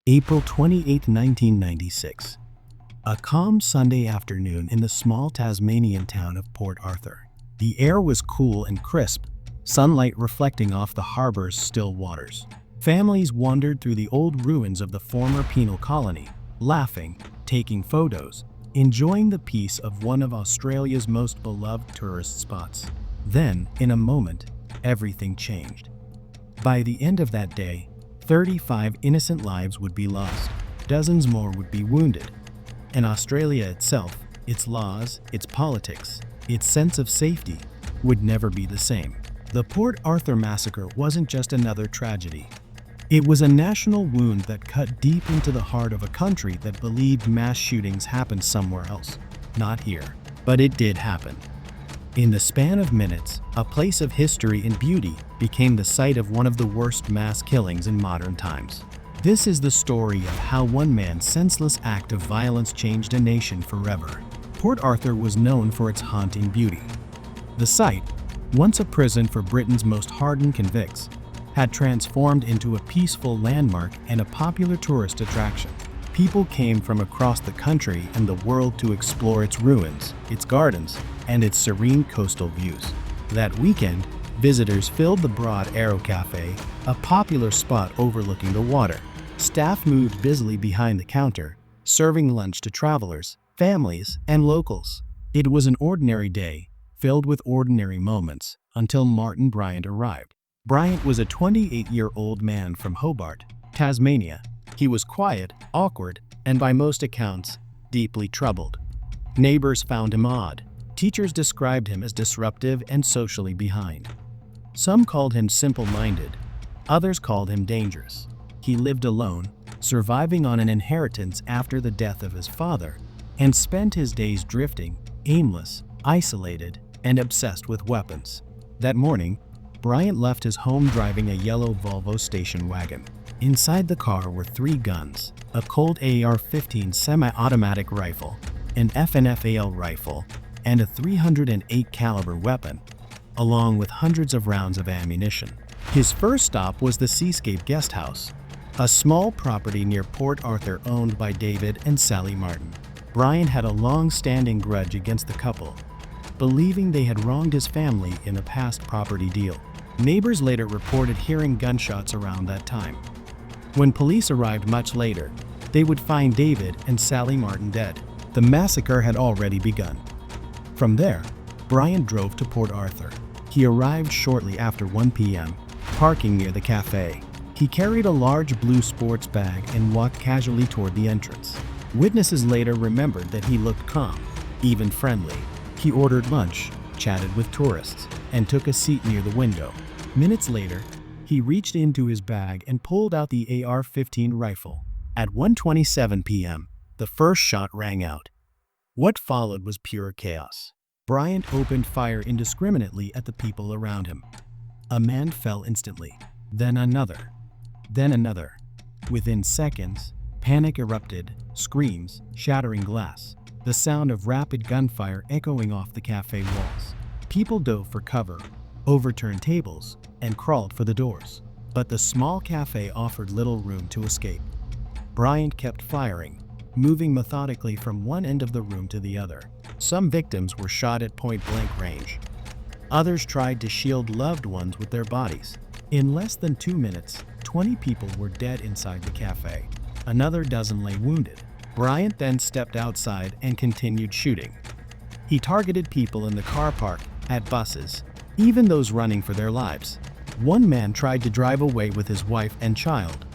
April 28, 1996. A calm Sunday afternoon in the small Tasmanian town of Port Arthur. The air was cool and crisp, sunlight reflecting off the harbor's still waters. Families wandered through the old ruins of the former penal colony, laughing, taking photos, enjoying the peace of one of Australia's most beloved tourist spots. Then, in a moment, everything changed. By the end of that day, 35 innocent lives would be lost, dozens more would be wounded, and Australia itself, its laws, its politics, its sense of safety, would never be the same. The Port Arthur Massacre wasn't just another tragedy. It was a national wound that cut deep into the heart of a country that believed mass shootings happened somewhere else, not here. But it did happen. In the span of minutes, a place of history and beauty became the site of one of the worst mass killings in modern times. This is the story of how one man's senseless act of violence changed a nation forever. Port Arthur was known for its haunting beauty. The site, once a prison for Britain's most hardened convicts, had transformed into a peaceful landmark and a popular tourist attraction. People came from across the country and the world to explore its ruins, its gardens, and its serene coastal views. That weekend, visitors filled the Broad Arrow Cafe, a popular spot overlooking the water. Staff moved busily behind the counter, serving lunch to travelers, families, and locals. It was an ordinary day, filled with ordinary moments, until Martin Bryant arrived. Bryant was a 28-year-old man from Hobart, Tasmania. He was quiet, awkward, and by most accounts, deeply troubled. Neighbors found him odd. Teachers described him as disruptive and socially behind. Some called him simple-minded. Others called him dangerous. He lived alone, surviving on an inheritance after the death of his father, and spent his days drifting, aimless, isolated, and obsessed with weapons. That morning, Bryant left his home driving a yellow Volvo station wagon. Inside the car were 3 guns, a Colt AR-15 semi-automatic rifle, an FNFAL rifle, and a .308 caliber weapon, along with hundreds of rounds of ammunition. His first stop was the Seascape Guest House, a small property near Port Arthur owned by David and Sally Martin. Bryant had a long-standing grudge against the couple, believing they had wronged his family in a past property deal. Neighbors later reported hearing gunshots around that time. When police arrived much later, they would find David and Sally Martin dead. The massacre had already begun. From there, Bryant drove to Port Arthur. He arrived shortly after 1 p.m., parking near the cafe. He carried a large blue sports bag and walked casually toward the entrance. Witnesses later remembered that he looked calm, even friendly. He ordered lunch, chatted with tourists, and took a seat near the window. Minutes later, he reached into his bag and pulled out the AR-15 rifle. At 1:27 p.m., the first shot rang out. What followed was pure chaos. Bryant opened fire indiscriminately at the people around him. A man fell instantly, then another, then another. Within seconds, panic erupted, screams, shattering glass, the sound of rapid gunfire echoing off the cafe walls. People dove for cover, overturned tables, and crawled for the doors. But the small cafe offered little room to escape. Bryant kept firing, moving methodically from one end of the room to the other. Some victims were shot at point-blank range. Others tried to shield loved ones with their bodies. In less than 2 minutes, 20 people were dead inside the cafe. Another dozen lay wounded. Bryant then stepped outside and continued shooting. He targeted people in the car park, at buses, even those running for their lives. One man tried to drive away with his wife and child.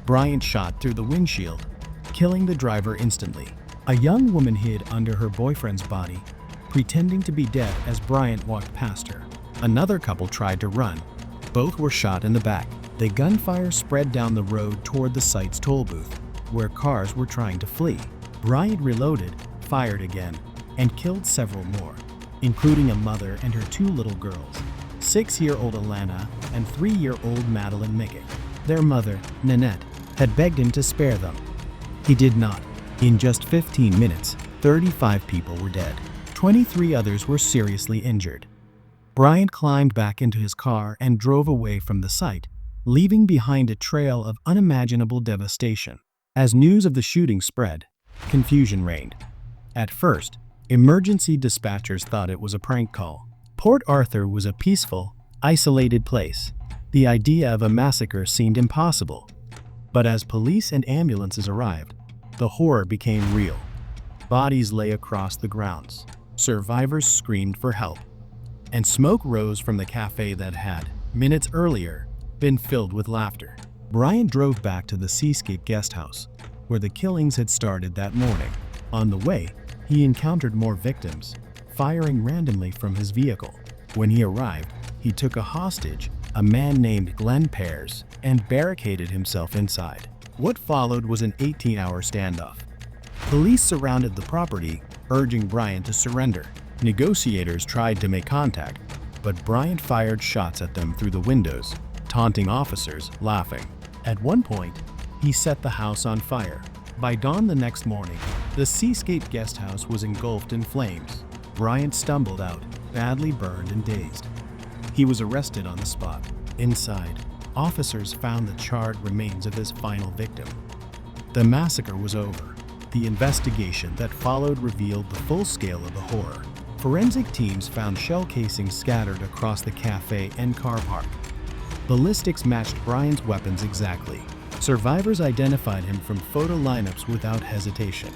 Bryant shot through the windshield, killing the driver instantly. A young woman hid under her boyfriend's body, pretending to be dead as Bryant walked past her. Another couple tried to run. Both were shot in the back. The gunfire spread down the road toward the site's toll booth, where cars were trying to flee. Bryant reloaded, fired again, and killed several more, including a mother and her 2 little girls, 6-year-old Alana and 3-year-old Madeline Mickey. Their mother, Nanette, had begged him to spare them. He did not. In just 15 minutes, 35 people were dead. 23 others were seriously injured. Bryant climbed back into his car and drove away from the site, leaving behind a trail of unimaginable devastation. As news of the shooting spread, confusion reigned. At first, emergency dispatchers thought it was a prank call. Port Arthur was a peaceful, isolated place. The idea of a massacre seemed impossible. But as police and ambulances arrived, the horror became real. Bodies lay across the grounds. Survivors screamed for help. And smoke rose from the cafe that had, minutes earlier, been filled with laughter. Bryant drove back to the Seascape guest house, where the killings had started that morning. On the way, he encountered more victims, firing randomly from his vehicle. When he arrived, he took a hostage, a man named Glenn Pears, and barricaded himself inside. What followed was an 18-hour standoff. Police surrounded the property, urging Bryant to surrender. Negotiators tried to make contact, but Bryant fired shots at them through the windows, taunting officers, laughing. At one point, he set the house on fire. By dawn the next morning, the Seascape guest house was engulfed in flames. Bryant stumbled out, badly burned and dazed. He was arrested on the spot. Inside, officers found the charred remains of his final victim. The massacre was over. The investigation that followed revealed the full scale of the horror. Forensic teams found shell casings scattered across the cafe and car park. Ballistics matched Bryant's weapons exactly. Survivors identified him from photo lineups without hesitation.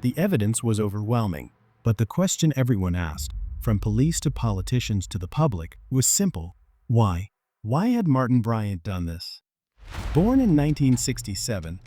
The evidence was overwhelming, but the question everyone asked, from police to politicians to the public, was simple. Why? Why had Martin Bryant done this? Born in 1967,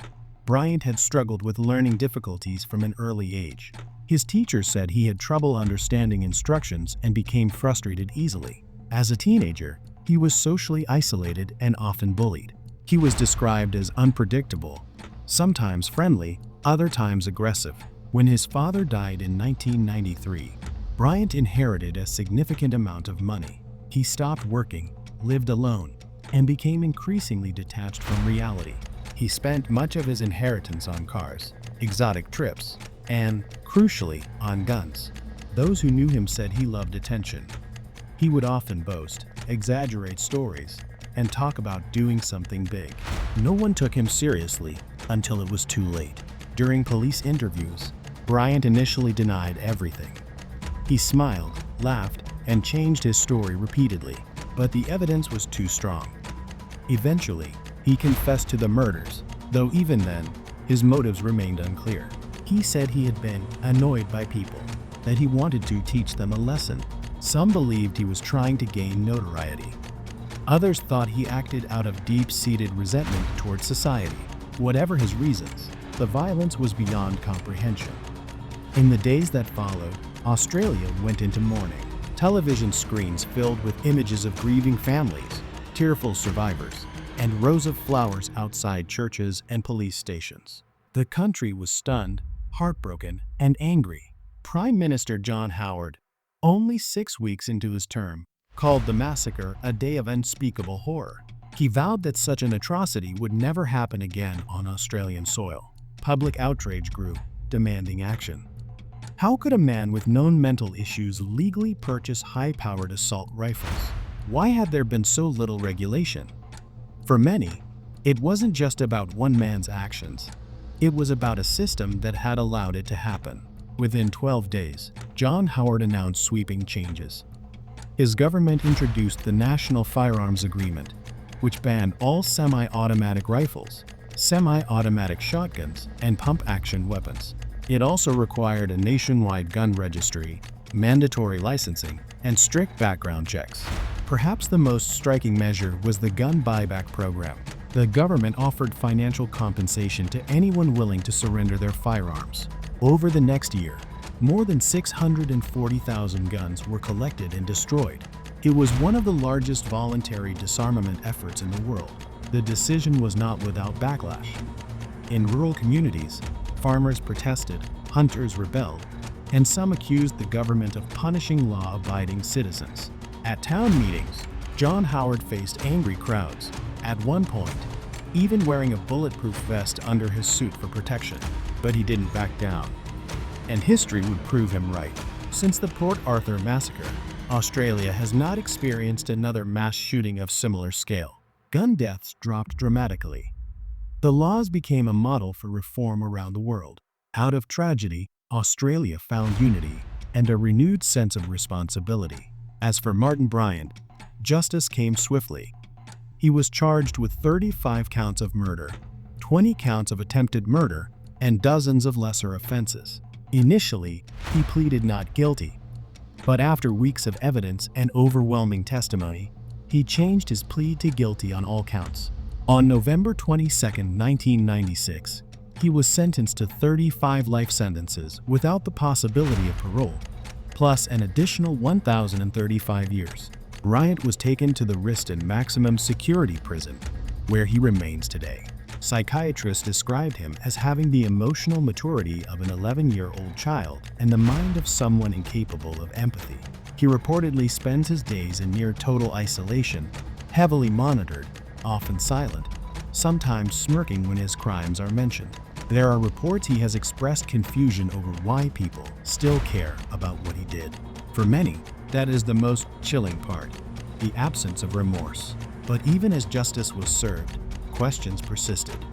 Bryant had struggled with learning difficulties from an early age. His teachers said he had trouble understanding instructions and became frustrated easily. As a teenager, he was socially isolated and often bullied. He was described as unpredictable, sometimes friendly, other times aggressive. When his father died in 1993, Bryant inherited a significant amount of money. He stopped working, lived alone, and became increasingly detached from reality. He spent much of his inheritance on cars, exotic trips, and, crucially, on guns. Those who knew him said he loved attention. He would often boast, exaggerate stories, and talk about doing something big. No one took him seriously until it was too late. During police interviews, Bryant initially denied everything. He smiled, laughed, and changed his story repeatedly, but the evidence was too strong. Eventually, he confessed to the murders, though even then, his motives remained unclear. He said he had been annoyed by people, that he wanted to teach them a lesson. Some believed he was trying to gain notoriety. Others thought he acted out of deep-seated resentment towards society. Whatever his reasons, the violence was beyond comprehension. In the days that followed, Australia went into mourning. Television screens filled with images of grieving families, tearful survivors, and rows of flowers outside churches and police stations. The country was stunned, heartbroken, and angry. Prime Minister John Howard, only 6 weeks into his term, called the massacre a day of unspeakable horror. He vowed that such an atrocity would never happen again on Australian soil. Public outrage grew, demanding action. How could a man with known mental issues legally purchase high-powered assault rifles? Why had there been so little regulation? For many, it wasn't just about one man's actions. It was about a system that had allowed it to happen. Within 12 days, John Howard announced sweeping changes. His government introduced the National Firearms Agreement, which banned all semi-automatic rifles, semi-automatic shotguns, and pump-action weapons. It also required a nationwide gun registry, mandatory licensing, and strict background checks. Perhaps the most striking measure was the gun buyback program. The government offered financial compensation to anyone willing to surrender their firearms. Over the next year, more than 640,000 guns were collected and destroyed. It was one of the largest voluntary disarmament efforts in the world. The decision was not without backlash. In rural communities, farmers protested, hunters rebelled, and some accused the government of punishing law-abiding citizens. At town meetings, John Howard faced angry crowds, at one point, even wearing a bulletproof vest under his suit for protection. But he didn't back down. And history would prove him right. Since the Port Arthur Massacre, Australia has not experienced another mass shooting of similar scale. Gun deaths dropped dramatically. The laws became a model for reform around the world. Out of tragedy, Australia found unity and a renewed sense of responsibility. As for Martin Bryant, justice came swiftly. He was charged with 35 counts of murder, 20 counts of attempted murder, and dozens of lesser offenses. Initially, he pleaded not guilty, but after weeks of evidence and overwhelming testimony, he changed his plea to guilty on all counts. On November 22, 1996, he was sentenced to 35 life sentences without the possibility of parole, plus an additional 1,035 years. Bryant was taken to the Riston maximum security prison, where he remains today. Psychiatrists described him as having the emotional maturity of an 11-year-old child and the mind of someone incapable of empathy. He reportedly spends his days in near total isolation, heavily monitored, often silent, sometimes smirking when his crimes are mentioned. There are reports he has expressed confusion over why people still care about what he did. For many, that is the most chilling part, the absence of remorse. But even as justice was served, questions persisted.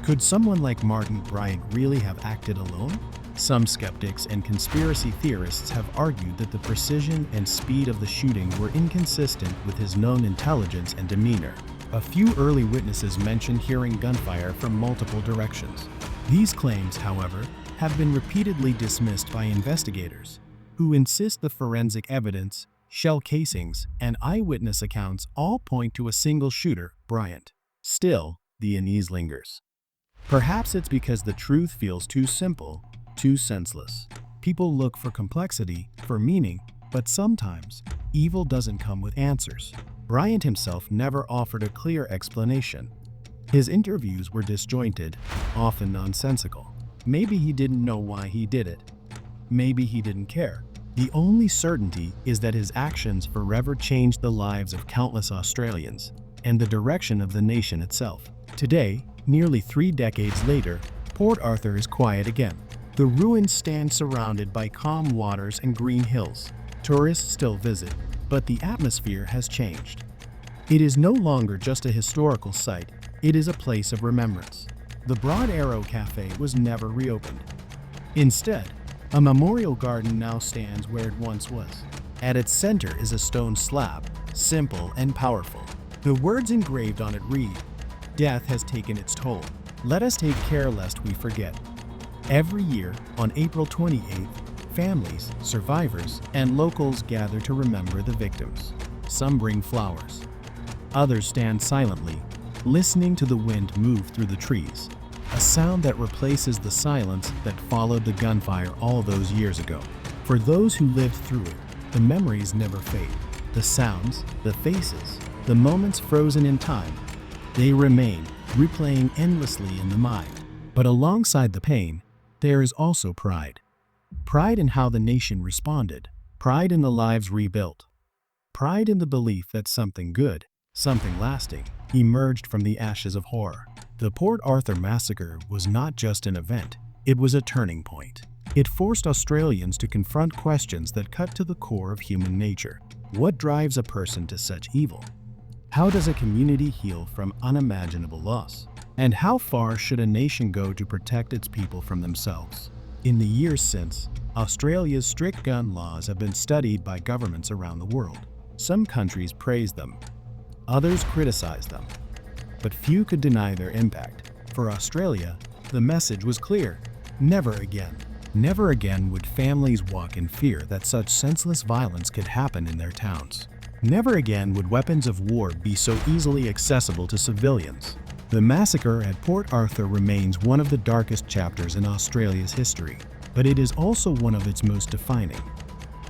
Could someone like Martin Bryant really have acted alone? Some skeptics and conspiracy theorists have argued that the precision and speed of the shooting were inconsistent with his known intelligence and demeanor. A few early witnesses mentioned hearing gunfire from multiple directions. These claims, however, have been repeatedly dismissed by investigators, who insist the forensic evidence, shell casings, and eyewitness accounts all point to a single shooter, Bryant. Still, the unease lingers. Perhaps it's because the truth feels too simple, too senseless. People look for complexity, for meaning, but sometimes, evil doesn't come with answers. Bryant himself never offered a clear explanation. His interviews were disjointed, often nonsensical. Maybe he didn't know why he did it. Maybe he didn't care. The only certainty is that his actions forever changed the lives of countless Australians and the direction of the nation itself. Today, nearly 3 decades later, Port Arthur is quiet again. The ruins stand surrounded by calm waters and green hills. Tourists still visit, but the atmosphere has changed. It is no longer just a historical site, it is a place of remembrance. The Broad Arrow Cafe was never reopened. Instead, a memorial garden now stands where it once was. At its center is a stone slab, simple and powerful. The words engraved on it read, "Death has taken its toll. Let us take care lest we forget." Every year, on April 28th, families, survivors, and locals gather to remember the victims. Some bring flowers. Others stand silently, listening to the wind move through the trees, a sound that replaces the silence that followed the gunfire all those years ago. For those who lived through it, the memories never fade. The sounds, the faces, the moments frozen in time, they remain, replaying endlessly in the mind. But alongside the pain, there is also pride. Pride in how the nation responded. Pride in the lives rebuilt. Pride in the belief that something good, something lasting, emerged from the ashes of horror. The Port Arthur Massacre was not just an event, it was a turning point. It forced Australians to confront questions that cut to the core of human nature. What drives a person to such evil? How does a community heal from unimaginable loss? And how far should a nation go to protect its people from themselves? In the years since, Australia's strict gun laws have been studied by governments around the world. Some countries praise them, others criticize them, but few could deny their impact. For Australia, the message was clear: never again. Never again would families walk in fear that such senseless violence could happen in their towns. Never again would weapons of war be so easily accessible to civilians. The massacre at Port Arthur remains one of the darkest chapters in Australia's history, but it is also one of its most defining.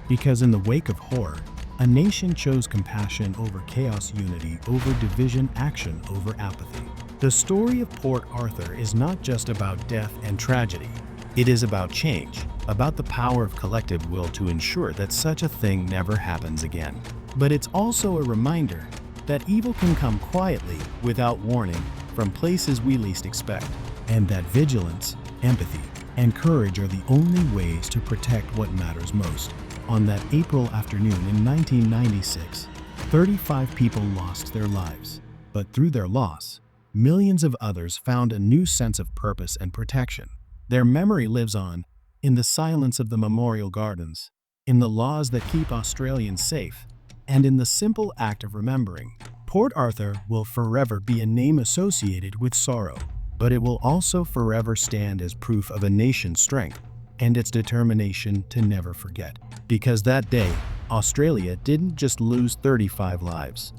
Because in the wake of horror, a nation chose compassion over chaos, unity over division, action over apathy. The story of Port Arthur is not just about death and tragedy. It is about change, about the power of collective will to ensure that such a thing never happens again. But it's also a reminder that evil can come quietly, without warning, from places we least expect, and that vigilance, empathy, and courage are the only ways to protect what matters most. On that April afternoon in 1996, 35 people lost their lives. But through their loss, millions of others found a new sense of purpose and protection. Their memory lives on in the silence of the memorial gardens, in the laws that keep Australians safe, and in the simple act of remembering. Port Arthur will forever be a name associated with sorrow, but it will also forever stand as proof of a nation's strength and its determination to never forget. Because that day, Australia didn't just lose 35 lives.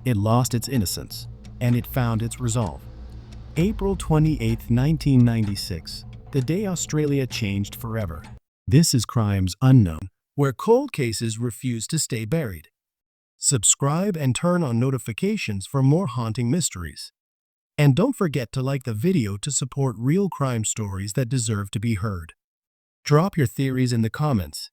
It lost its innocence, and it found its resolve. April 28, 1996, the day Australia changed forever. This is Crimes Unknown, where cold cases refuse to stay buried. Subscribe and turn on notifications for more haunting mysteries. And don't forget to like the video to support real crime stories that deserve to be heard. Drop your theories in the comments.